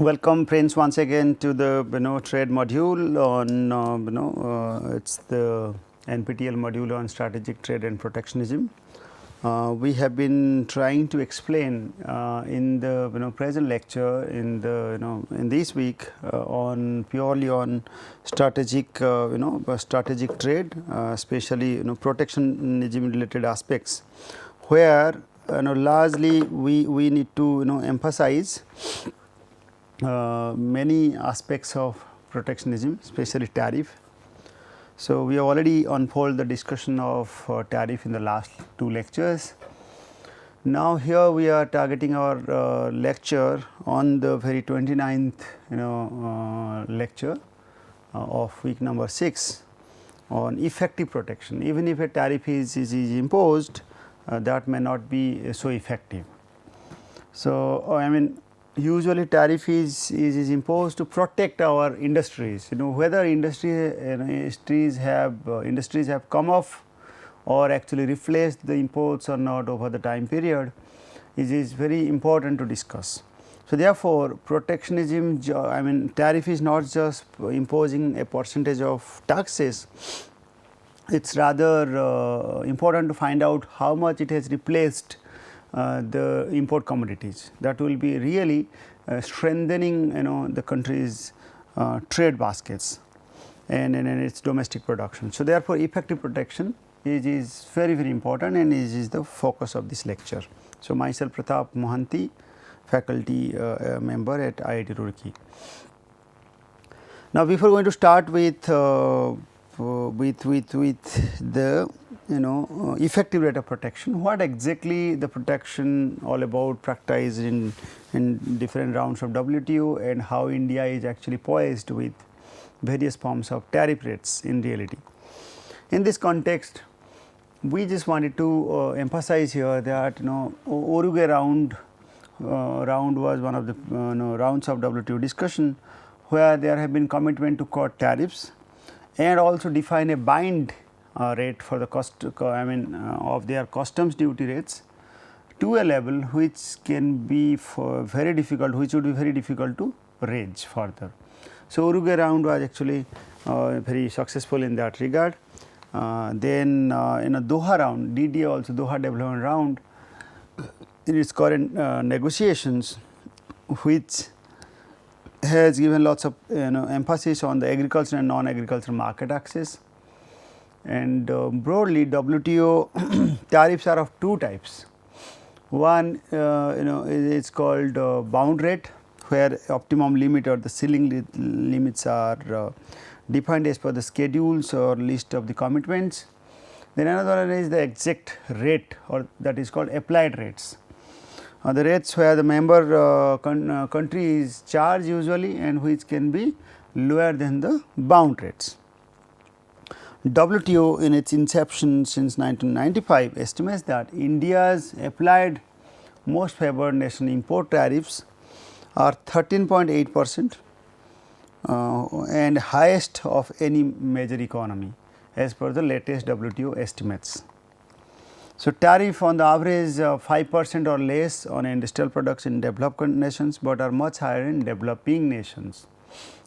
Welcome friends once again to the trade module on it's the NPTEL module on strategic trade and protectionism. We have been trying to explain in the present lecture in the in this week on purely on strategic strategic trade, especially protectionism related aspects, where largely we need to emphasize many aspects of protectionism, especially tariff. So, we have already unfolded the discussion of tariff in the last two lectures. Now, here we are targeting our lecture on the very 29th lecture of week number 6 on effective protection. Even if a tariff is imposed, that may not be so effective. So, I mean usually tariff is imposed to protect our industries, whether industries have come off or actually replaced the imports or not over the time period, it is very important to discuss. So, therefore, protectionism, I mean tariff is not just imposing a percentage of taxes, it is rather important to find out how much it has replaced the import commodities. That will be really strengthening the country's trade baskets and its domestic production. So, therefore, effective protection is very important and is the focus of this lecture. So, myself Pratap Mohanty, faculty member at IIT Roorkee. Now, before going to start with the effective rate of protection, what exactly the protection all about practiced in different rounds of WTO, and how India is actually poised with various forms of tariff rates in reality. In this context, we just wanted to emphasize here that Uruguay round was one of the rounds of WTO discussion, where there have been commitment to cut tariffs and also define a bind rate for the cost of their customs duty rates to a level which can be very difficult, which would be very difficult to raise further. So, Uruguay round was actually very successful in that regard. Then in a Doha round, DDA also Doha development round, in its current negotiations, which has given lots of emphasis on the agriculture and non-agricultural market access. And broadly WTO tariffs are of two types. One is called bound rate, where optimum limit or the ceiling limits are defined as per the schedules or list of the commitments. Then another one is the exact rate, or that is called applied rates. The rates where the member country is charged usually, and which can be lower than the bound rates. WTO in its inception since 1995 estimates that India's applied most favored nation import tariffs are 13.8% and highest of any major economy as per the latest WTO estimates. So, tariff on the average 5% or less on industrial products in developed nations, but are much higher in developing nations,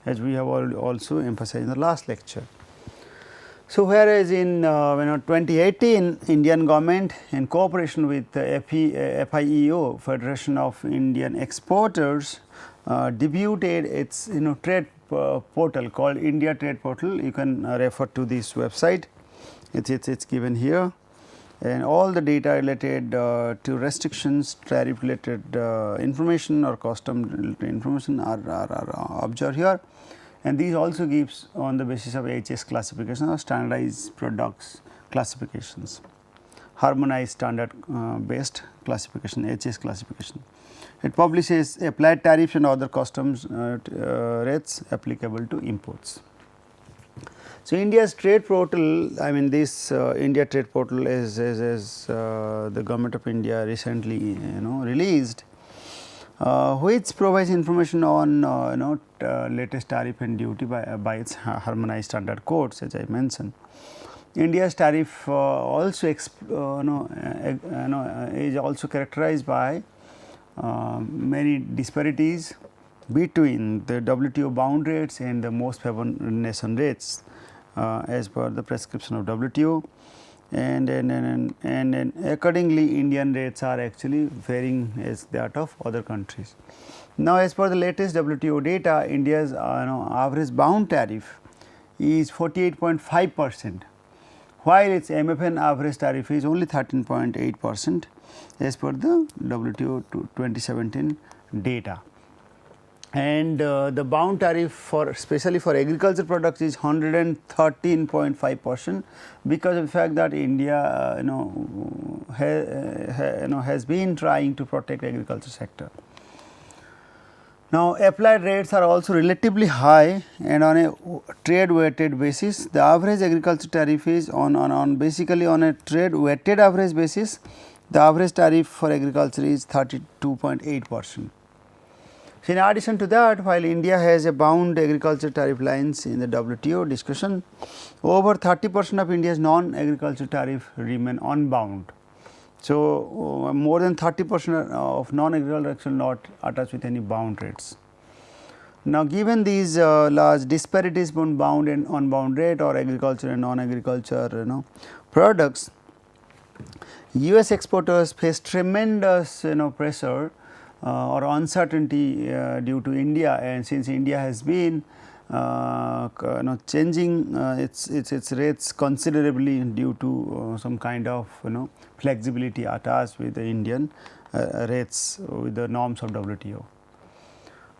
as we have also emphasized in the last lecture. So, whereas in 2018 Indian government in cooperation with the FIEO, Federation of Indian Exporters, debuted its trade portal called India Trade Portal. You can refer to this website, it's given here, and all the data related to restrictions, tariff related information or custom related information are observed here. And these also gives on the basis of HS classification or standardized products classifications, harmonized standard based classification, HS classification. It publishes applied tariffs and other customs rates applicable to imports. So, India's trade portal, I mean this India Trade Portal is the government of India recently released, which provides information on latest tariff and duty by its harmonized standard codes, as I mentioned. India's tariff also is also characterized by many disparities between the WTO bound rates and the most favored nation rates as per the prescription of WTO, and accordingly Indian rates are actually varying as that of other countries. Now, as per the latest WTO data, India's average bound tariff is 48.5%, while its MFN average tariff is only 13.8% as per the WTO 2017 data. And the bound tariff for especially for agriculture products is 113.5%, because of the fact that India has been trying to protect agriculture sector. Now, applied rates are also relatively high, and on a trade weighted basis the average agriculture tariff is on basically on a trade weighted average basis, the average tariff for agriculture is 32.8%. So, in addition to that, while India has a bound agriculture tariff lines in the WTO discussion, over 30% of India's non-agriculture tariff remain unbound. So, more than 30% of non-agriculture not attached with any bound rates. Now, given these large disparities between bound and unbound rate or agriculture and non-agriculture products, US exporters face tremendous pressure or uncertainty due to India, and since India has been changing its rates considerably due to some kind of flexibility attached with the Indian rates with the norms of WTO.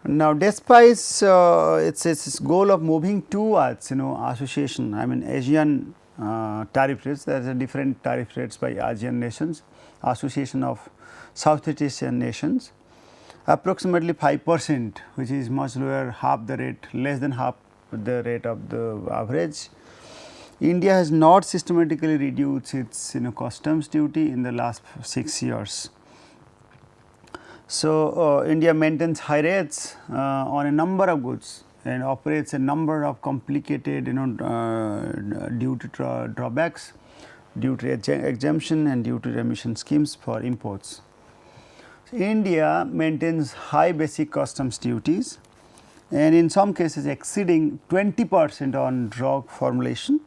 Now, despite its goal of moving towards association, I mean ASEAN tariff rates, there are different tariff rates by ASEAN nations, association of Southeast Asian nations. Approximately 5%, which is much lower, half the rate, less than half the rate of the average. India has not systematically reduced its customs duty in the last 6 years. So, India maintains high rates on a number of goods and operates a number of complicated duty drawbacks, duty exemption and duty remission schemes for imports. India maintains high basic customs duties and in some cases exceeding 20% on drug formulation,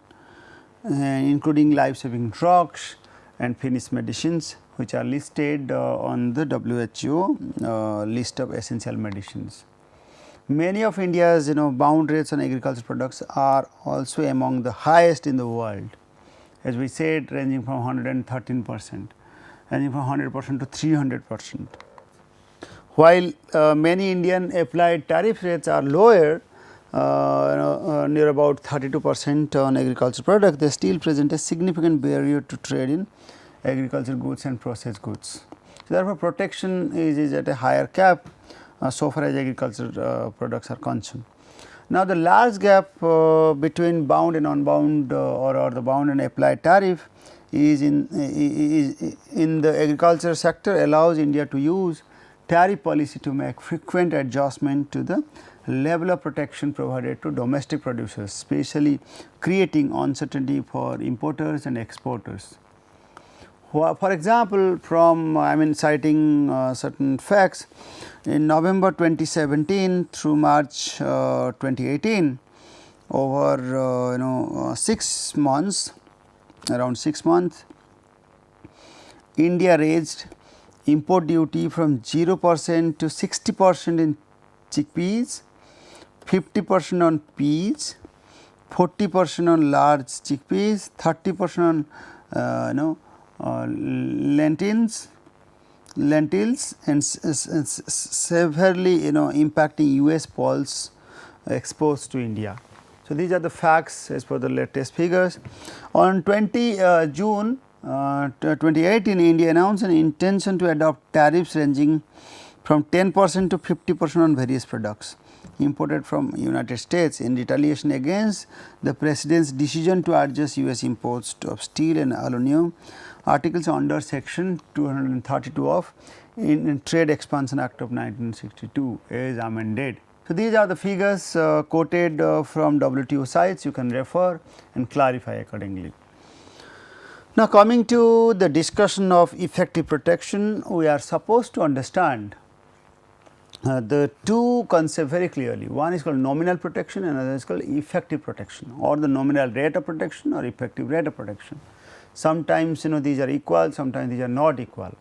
including life saving drugs and finished medicines, which are listed on the WHO list of essential medicines. Many of India's bound rates on agriculture products are also among the highest in the world, as we said, ranging from 113%. Ranging from 100% to 300%. While many Indian applied tariff rates are lower, near about 32% on agriculture product, they still present a significant barrier to trade in agriculture goods and processed goods. So, therefore, protection is at a higher cap so far as agriculture products are concerned. Now, the large gap between bound and unbound or the bound and applied tariff is in the agriculture sector allows India to use tariff policy to make frequent adjustment to the level of protection provided to domestic producers, especially creating uncertainty for importers and exporters. For example, from citing certain facts, in November 2017 through March 2018, over 6 months, around 6 months, India raised import duty from 0% to 60% in chickpeas, 50% on peas, 40% on large chickpeas, 30% on lentils and severely impacting US pulse exports to India. So, these are the facts as per the latest figures. On 20 June 2018, India announced an intention to adopt tariffs ranging from 10% to 50% on various products imported from United States in retaliation against the President's decision to adjust US imports of steel and aluminum articles under section 232 of in Trade Expansion Act of 1962 as amended. So, these are the figures quoted from WTO sites, you can refer and clarify accordingly. Now, coming to the discussion of effective protection, we are supposed to understand the two concepts very clearly. One is called nominal protection and another is called effective protection, or the nominal rate of protection or effective rate of protection. Sometimes these are equal, sometimes these are not equal.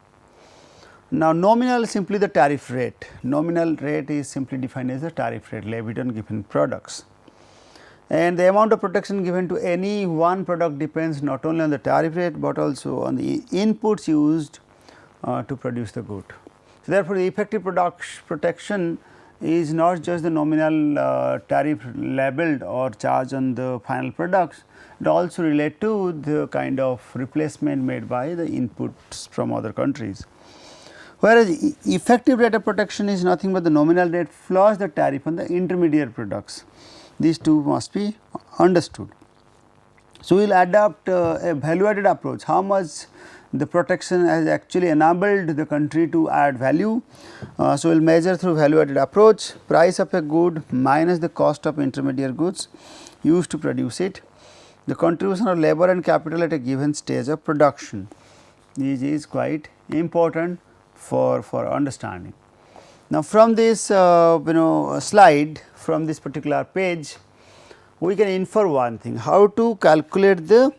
Now, nominal is simply the tariff rate. Nominal rate is simply defined as the tariff rate levied on given products, and the amount of protection given to any one product depends not only on the tariff rate, but also on the inputs used to produce the good. So, therefore, the effective protection is not just the nominal tariff labeled or charged on the final products, it also relate to the kind of replacement made by the inputs from other countries. Whereas, effective rate of protection is nothing but the nominal rate plus the tariff on the intermediate products. These two must be understood. So, we will adopt a value added approach, how much the protection has actually enabled the country to add value. So, we will measure through value added approach, price of a good minus the cost of intermediate goods used to produce it, the contribution of labor and capital at a given stage of production. This is quite important for understanding. Now, from this slide, from this particular page, we can infer one thing, how to calculate the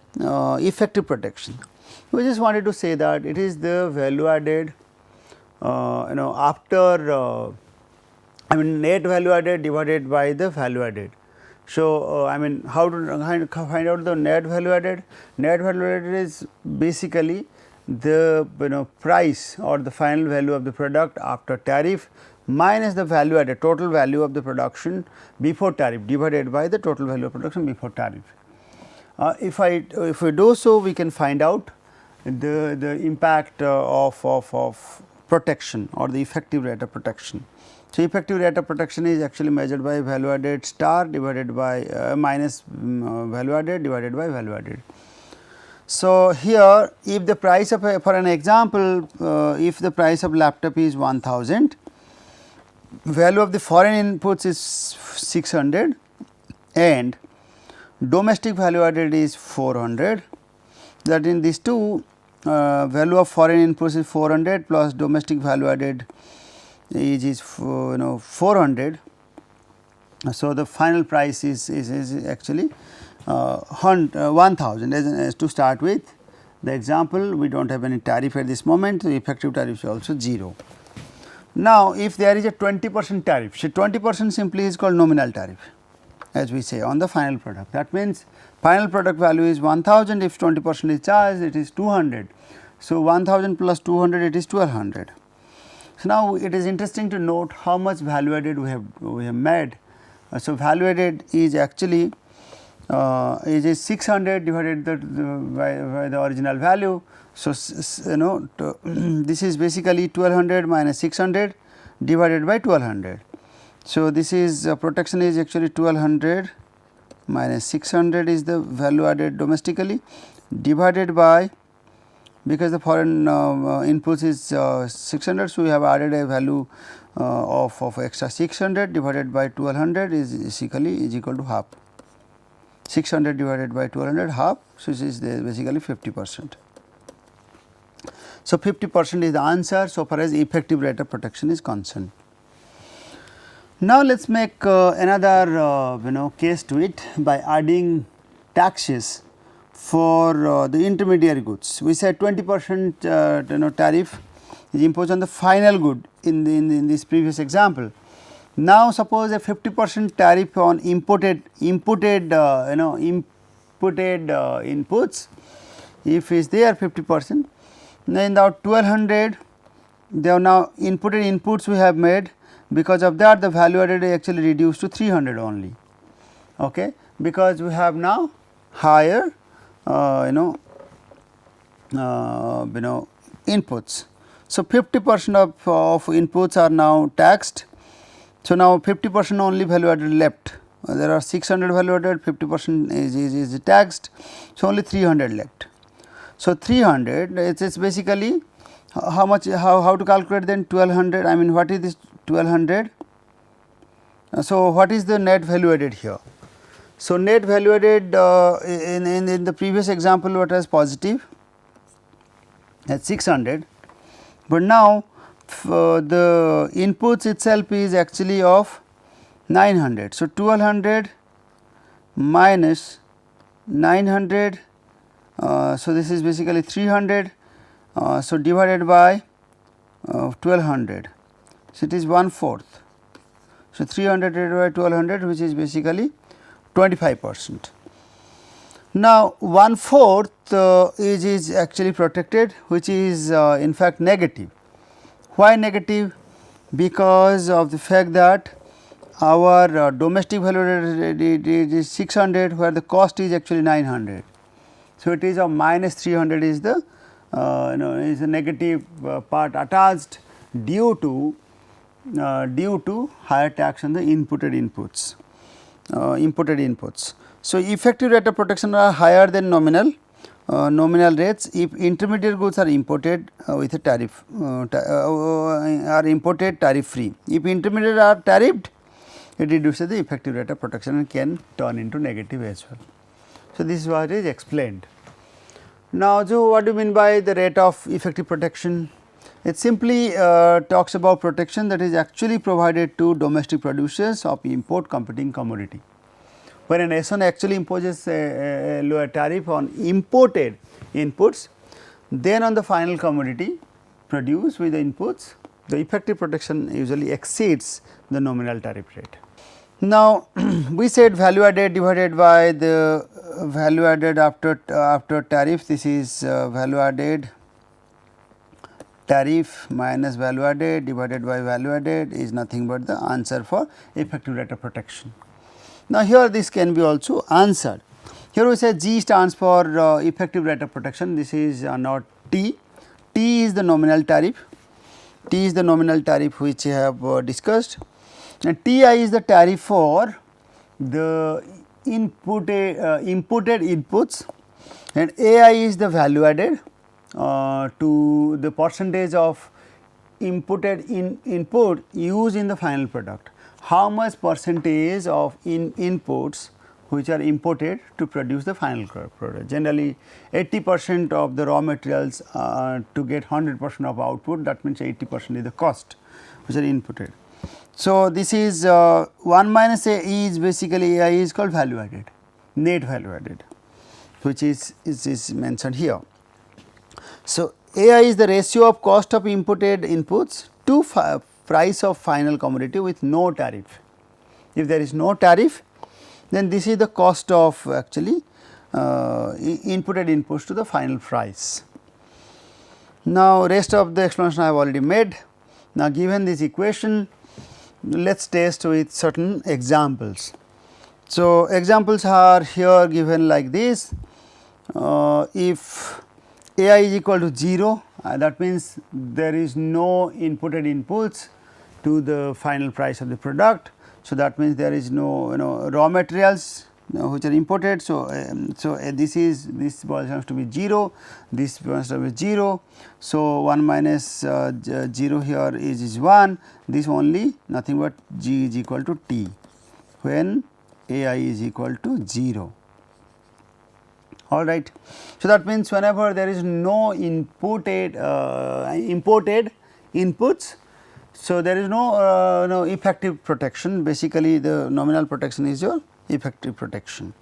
effective protection. We just wanted to say that it is the value added after net value added divided by the value added. So, how to find out the net value added? Net value added is basically the price or the final value of the product after tariff minus the value added, total value of the production before tariff divided by the total value of production before tariff. If we do so, we can find out the impact of protection or the effective rate of protection. So, effective rate of protection is actually measured by value added star divided by minus value added divided by value added. So, here if the price of for an example, if the price of laptop is 1000, value of the foreign inputs is 600 and domestic value added is 400, that in these two value of foreign inputs is 400 plus domestic value added is 400. So, the final price is actually 1000 as to start with the example. We do not have any tariff at this moment, the effective tariff is also 0. Now, if there is a 20% tariff, so 20% simply is called nominal tariff as we say on the final product. That means, final product value is 1000, if 20% is charged it is 200. So, 1000 plus 200 it is 1200. So, now it is interesting to note how much value added we have made. So, value added is actually is 600 divided by the original value. So, this is basically 1200 minus 600 divided by 1200. So, this is protection is actually 1200 minus 600 is the value added domestically divided by, because the foreign inputs is 600. So, we have added a value of extra 600 divided by 1200 is equal to half. 600 divided by 1200 half. So, this is basically 50%. So, 50% is the answer so far as effective rate of protection is concerned. Now, let us make another case to it by adding taxes for the intermediary goods. We said 20% tariff is imposed on the final good in this previous example. Now, suppose a 50% tariff on imported inputs, if is there 50%, then now 1200 they are now inputted inputs we have made, because of that the value added is actually reduced to 300 only, okay, because we have now higher inputs. So, 50% of inputs are now taxed. So, now 50% only value added left, there are 600 value added, 50% is taxed. So, only 300 left. So, 300 it is basically how much, how to calculate then 1200, I mean what is this 1200. So, what is the net value added here? So, net value added in the previous example what was positive at 600, but now the inputs itself is actually of 900. So, 1200 minus 900, so this is basically 300, so divided by 1200, so it is 1/4. So, 300 divided by 1200, which is basically 25%. Now, 1/4 is actually protected, which is in fact negative. Why negative? Because of the fact that our domestic value is 600, where the cost is actually 900. So, it is a minus 300 is the is a negative part attached due to higher tax on the inputted inputs. So, effective rate of protection are higher than nominal rates if intermediate goods are imported with a tariff are imported tariff free. If intermediate are tariffed, it reduces the effective rate of protection and can turn into negative as well. So, this is what is explained. Now, so what do you mean by the rate of effective protection? It simply talks about protection that is actually provided to domestic producers of import competing commodity. When an S1 actually imposes a lower tariff on imported inputs, then on the final commodity produced with the inputs, the effective protection usually exceeds the nominal tariff rate. Now, we said value added divided by the value added after tariff. This is value added tariff minus value added divided by value added is nothing but the answer for effective rate of protection. Now, here this can be also answered. Here we say G stands for effective rate of protection. This is not T. T is the nominal tariff. T is the nominal tariff which I have discussed, and Ti is the tariff for the imported inputs, and Ai is the value added to the percentage of inputted input used in the final product. How much percentage of inputs which are imported to produce the final product. Generally 80% of the raw materials to get 100% of output, that means 80% is the cost which are inputted. So, this is 1 minus A is basically Ai is called value added, net value added, which is mentioned here. So, Ai is the ratio of cost of inputted inputs to price of final commodity with no tariff. If there is no tariff, then this is the cost of actually inputted inputs to the final price. Now, rest of the explanation I have already made. Now, given this equation, let us test with certain examples. So, examples are here given like this. If Ai is equal to 0, that means there is no inputted inputs to the final price of the product. So, that means there is no raw materials which are imported. So, this boils down to be 0, this boils down to be 0. So, 1 minus 0 here is 1, this only nothing but G is equal to T when Ai is equal to 0. All right. So, that means whenever there is no imported inputs, so there is no effective protection. Basically, the nominal protection is your effective protection.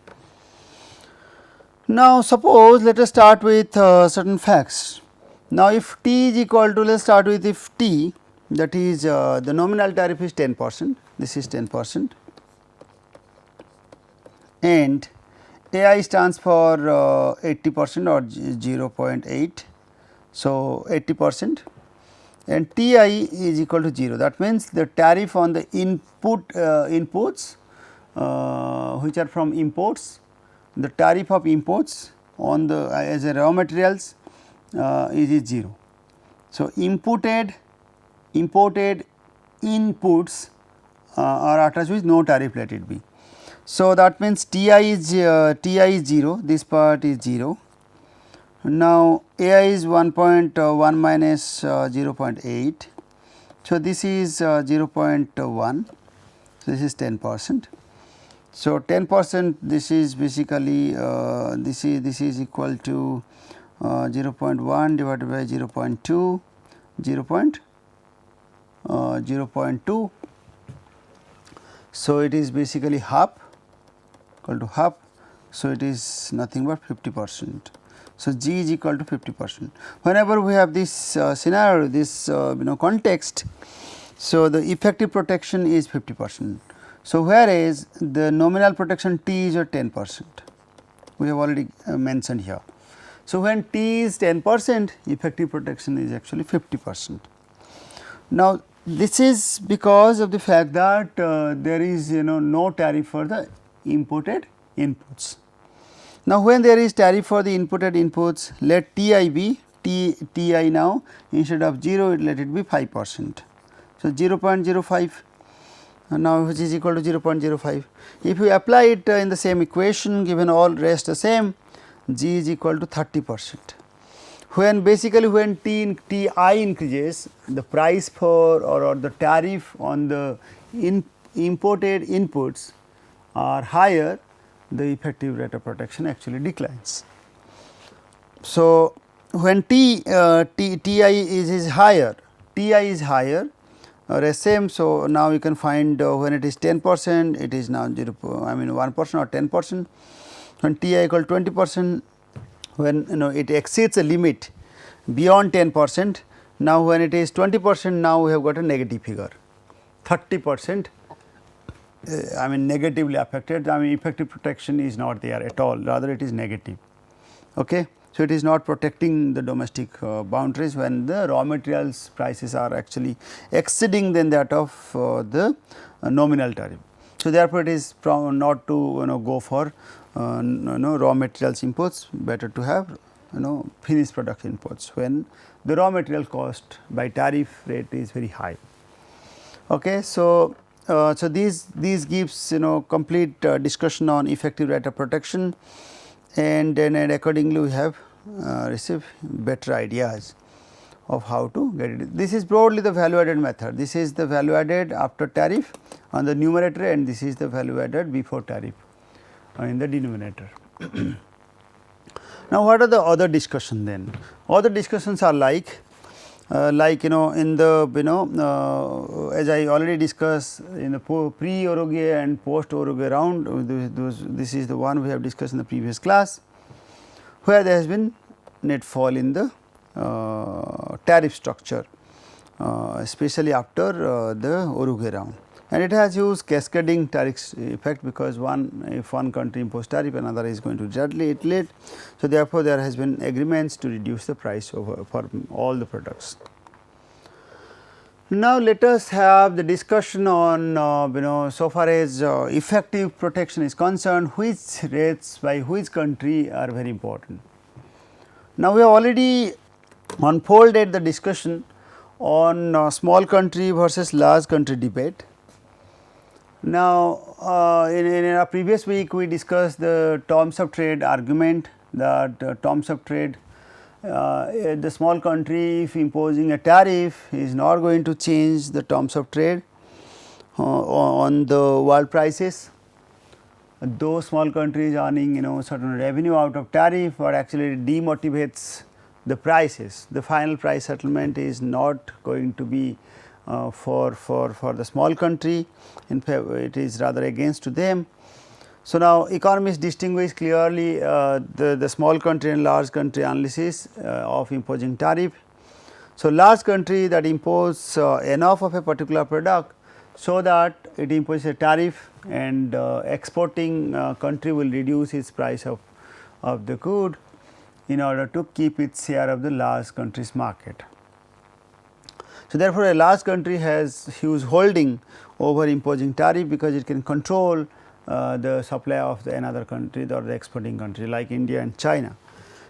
Now, suppose let us start with certain facts. Now, if T is equal to, let us start with if T, that is the nominal tariff is 10%, this is 10%, and Ai stands for 80% or 0.8, so 80%, and Ti is equal to 0. That means the tariff on the inputs which are from imports, the tariff of imports on the as a raw materials is 0. So, imported inputs are attached with no tariff, let it be. So, that means Ti is 0, this part is 0. Now, Ai is 1.1 minus 0.8. So, this is 0.1. So, this is 10%. So, 10% this is basically this is equal to 0.1 divided by 0.2, 0.2. 0.2. So, it is basically half, equal to half. So, it is nothing but 50%. So, G is equal to 50%. Whenever we have this scenario, this context, so the effective protection is 50%. So, whereas the nominal protection T is 10%, we have already mentioned here. So, when T is 10%, effective protection is actually 50%. Now, this is because of the fact that there is no tariff for the imported inputs. Now, when there is tariff for the imported inputs, let Ti be Ti now instead of 0 let it be 5%. So, 0.05 now which is equal to 0.05. If we apply it in the same equation, given all rest the same, G is equal to 30%. When basically when Ti increases, the price for or the tariff on the imported inputs are higher, the effective rate of protection actually declines. So, when Ti is higher, Ti is higher or same. So, now you can find when it is 10%, it is now 1% or 10%. When Ti equal 20%, when it exceeds a limit beyond 10%, now when it is 20%, now we have got a negative figure, 30% negatively affected, effective protection is not there at all, rather it is negative. Okay. So, it is not protecting the domestic boundaries when the raw materials prices are actually exceeding than that of the nominal tariff. So, therefore, it is not to go for raw materials imports, better to have finished product inputs when the raw material cost by tariff rate is very high. Okay. So, so these gives complete discussion on effective rate of protection, and then accordingly we have received better ideas of how to get it. This is broadly the value added method. This is the value added after tariff on the numerator, and this is the value added before tariff in the denominator. Now, what are the other discussion then? Other discussions are like in the as I already discussed in the pre-Uruguay and post-Uruguay round, this is the one we have discussed in the previous class, where there has been net fall in the tariff structure, especially after the Uruguay round, and it has used cascading tariff effect, because if one country imposes tariff, another is going to retaliate. So, therefore, there has been agreements to reduce the price for all the products. Now, let us have the discussion on so far as effective protection is concerned, which rates by which country are very important. Now, we have already unfolded the discussion on small country versus large country debate. Now, in our previous week we discussed the terms of trade argument, that terms of trade, the small country if imposing a tariff is not going to change the terms of trade on the world prices. Those small countries earning certain revenue out of tariff, but actually demotivates the prices. The final price settlement is not going to be for the small country, in fact it is rather against to them. So, now economists distinguish clearly the small country and large country analysis of imposing tariff. So, large country that impose enough of a particular product, so that it imposes a tariff, and exporting country will reduce its price of the good in order to keep its share of the large country's market. So, therefore, a large country has huge holding over imposing tariff, because it can control the supply of another country or the exporting country like India and China.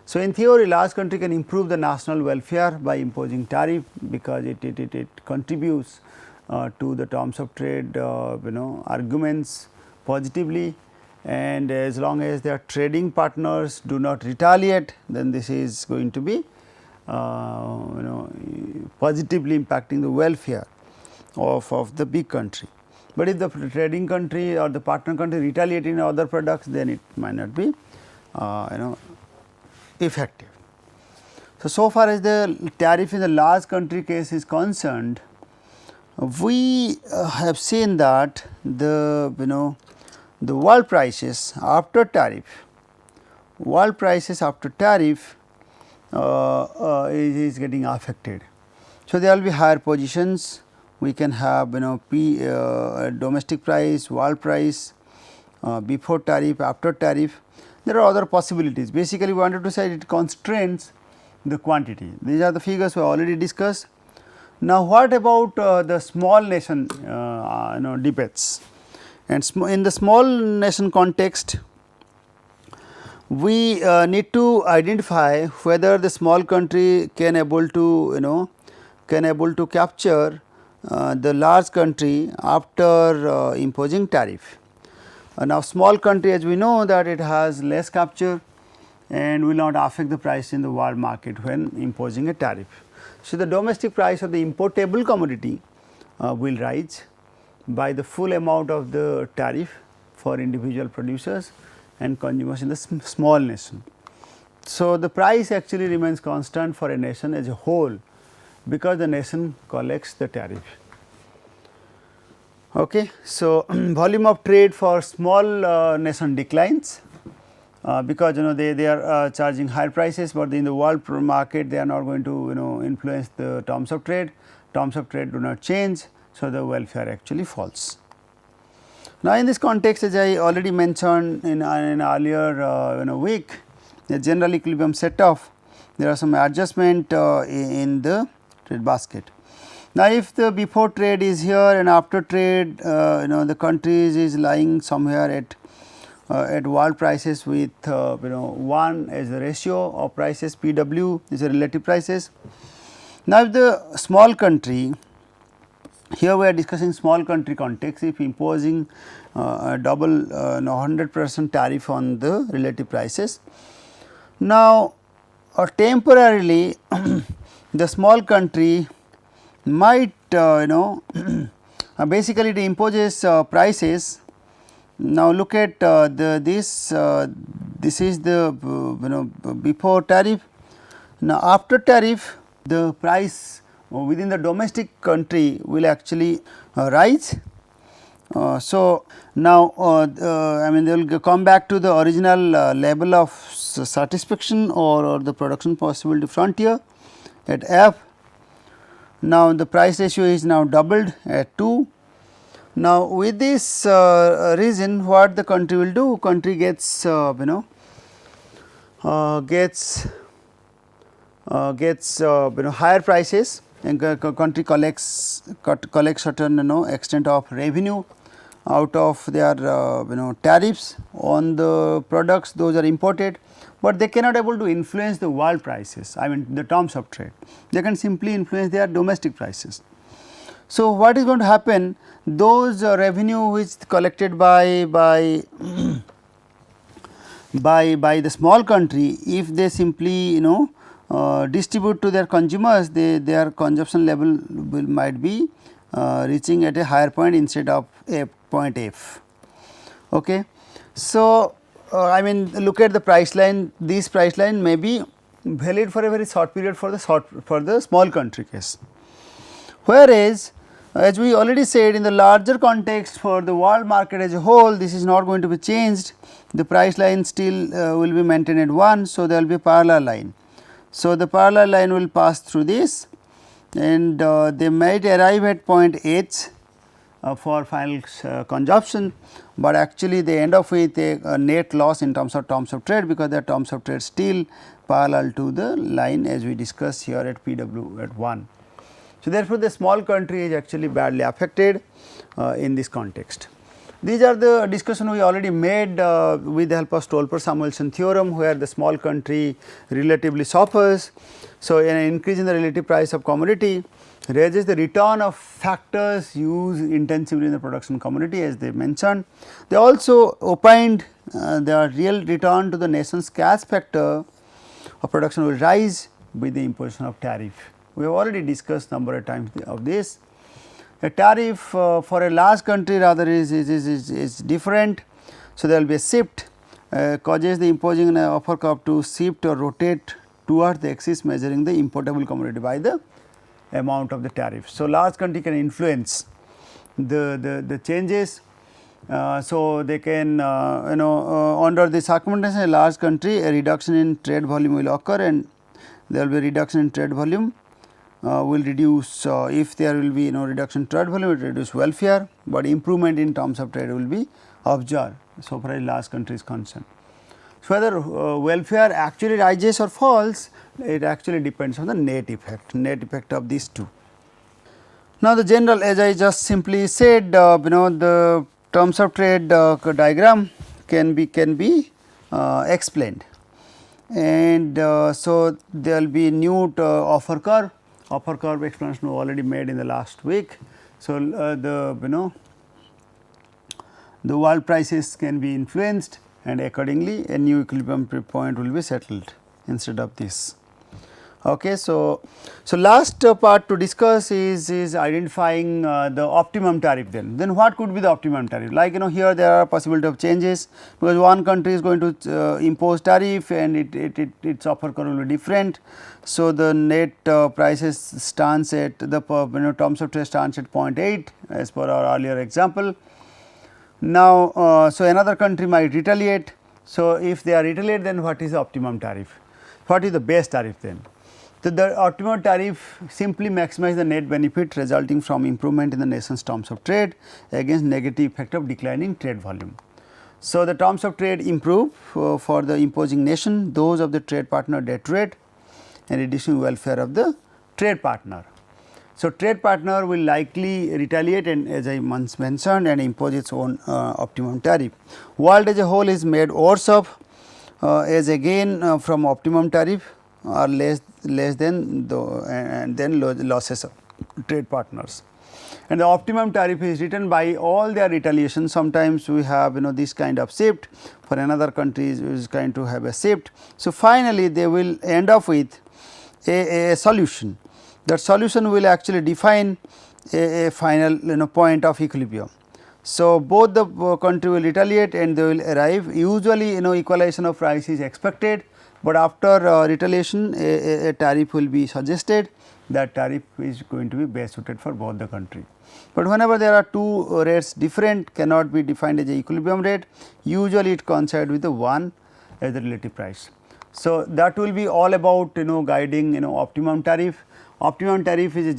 So, in theory, large country can improve the national welfare by imposing tariff, because it contributes to the terms of trade arguments positively, and as long as their trading partners do not retaliate, then this is going to be positively impacting the welfare of the big country. But if the trading country or the partner country retaliate in other products, then it might not be effective. So far as the tariff in the large country case is concerned, we have seen that the the world prices after tariff, is getting affected. So, there will be higher positions, we can have domestic price, world price, before tariff, after tariff. There are other possibilities. Basically, we wanted to say it constrains the quantity. These are the figures we already discussed. Now, what about the small nation debates, and in the small nation context, we need to identify whether the small country can able to capture the large country after imposing tariff. Now, small country, as we know that it has less capture and will not affect the price in the world market when imposing a tariff. So, the domestic price of the importable commodity will rise by the full amount of the tariff for individual producers and consumers in the small nation. So, the price actually remains constant for a nation as a whole, because the nation collects the tariff. Okay. So, volume of trade for small nation declines because they are charging higher prices, but in the world market they are not going to influence the terms of trade do not change. So, the welfare actually falls. Now, in this context, as I already mentioned in an earlier week, the general equilibrium set off, there are some adjustment in the trade basket. Now, if the before trade is here and after trade the countries is lying somewhere at world prices with 1 as the ratio of prices, PW is the relative prices. Now, if the small country, here we are discussing small country context, if imposing a double 100% tariff on the relative prices. Now, temporarily the small country might basically it imposes prices. Now, look at this is the before tariff. Now, after tariff the price within the domestic country will actually rise. So, now I mean they will come back to the original level of satisfaction or the production possibility frontier at F. Now, the price ratio is now doubled at 2. Now, with this reason what the country will do, country gets higher prices, and country collects certain extent of revenue out of their tariffs on the products those are imported, but they cannot able to influence the world prices, I mean the terms of trade, they can simply influence their domestic prices. So, what is going to happen, those revenue which collected by the small country, if they simply distribute to their consumers, their consumption level might be reaching at a higher point instead of a point F. Okay. So, I mean look at the price line, this price line may be valid for a very short period for the small country case. Whereas, as we already said, in the larger context for the world market as a whole, this is not going to be changed, the price line still will be maintained at 1. So, there will be a parallel line. So, the parallel line will pass through this, and they might arrive at point H for final consumption, but actually they end up with a net loss in terms of trade, because their terms of trade still parallel to the line as we discussed here at PW at 1. So, therefore, the small country is actually badly affected in this context. These are the discussion we already made with the help of Stolper-Samuelson theorem, where the small country relatively suffers. So, an increase in the relative price of commodity raises the return of factors used intensively in the production commodity, as they mentioned. They also opined the real return to the nation's cash factor of production will rise with the imposition of tariff. We have already discussed number of times of this. A tariff for a large country rather is different. So, there will be a shift causes the imposing an upper curve to shift or rotate towards the axis measuring the importable commodity by the amount of the tariff. So, large country can influence the changes. So, they can under this circumstance, a large country, a reduction in trade volume will occur, and there will be a reduction in trade volume will reduce, if there will be reduction in trade volume, it will reduce welfare, but improvement in terms of trade will be observed, so far as large country is concerned. So, whether welfare actually rises or falls, it actually depends on the net effect of these two. Now, the general, as I just simply said, the terms of trade diagram can be explained, and so there will be new offer curve explanation already made in the last week. So, the world prices can be influenced, and accordingly a new equilibrium point will be settled instead of this. Okay, so last part to discuss is identifying the optimum tariff. Then what could be the optimum tariff? Like here there are possibility of changes, because one country is going to impose tariff and its offer curve will be different. So, the net prices stands at the terms of trade stands at 0.8 as per our earlier example. Now, so another country might retaliate. So, if they are retaliate, then what is the optimum tariff? What is the base tariff then? So, the optimum tariff simply maximize the net benefit resulting from improvement in the nation's terms of trade against negative effect of declining trade volume. So, the terms of trade improve for the imposing nation, those of the trade partner deteriorate and reducing welfare of the trade partner. So, trade partner will likely retaliate, and as I once mentioned, and impose its own optimum tariff. World as a whole is made worse off as again from optimum tariff or less than and then losses of trade partners. And the optimum tariff is written by all their retaliation. Sometimes we have this kind of shift, for another country is going to have a shift. So, finally, they will end up with a solution. That solution will actually define a final point of equilibrium. So, both the country will retaliate and they will arrive. Usually equalization of price is expected, but after retaliation a tariff will be suggested. That tariff is going to be best suited for both the country. But whenever there are two rates different, cannot be defined as a equilibrium rate, usually it coincides with the one as the relative price. So, that will be all about guiding optimum tariff. Optimum tariff is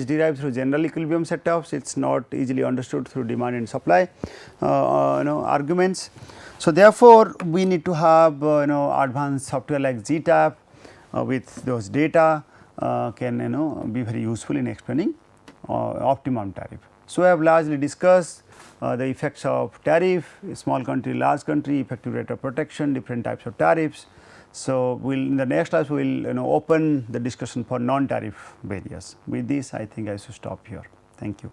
derived through general equilibrium setups. It is not easily understood through demand and supply arguments. So, therefore, we need to have advanced software like GTAP with those data can be very useful in explaining optimum tariff. So, I have largely discussed the effects of tariff, small country, large country, effective rate of protection, different types of tariffs. So, in the next class we will open the discussion for non-tariff barriers. With this, I think I should stop here. Thank you.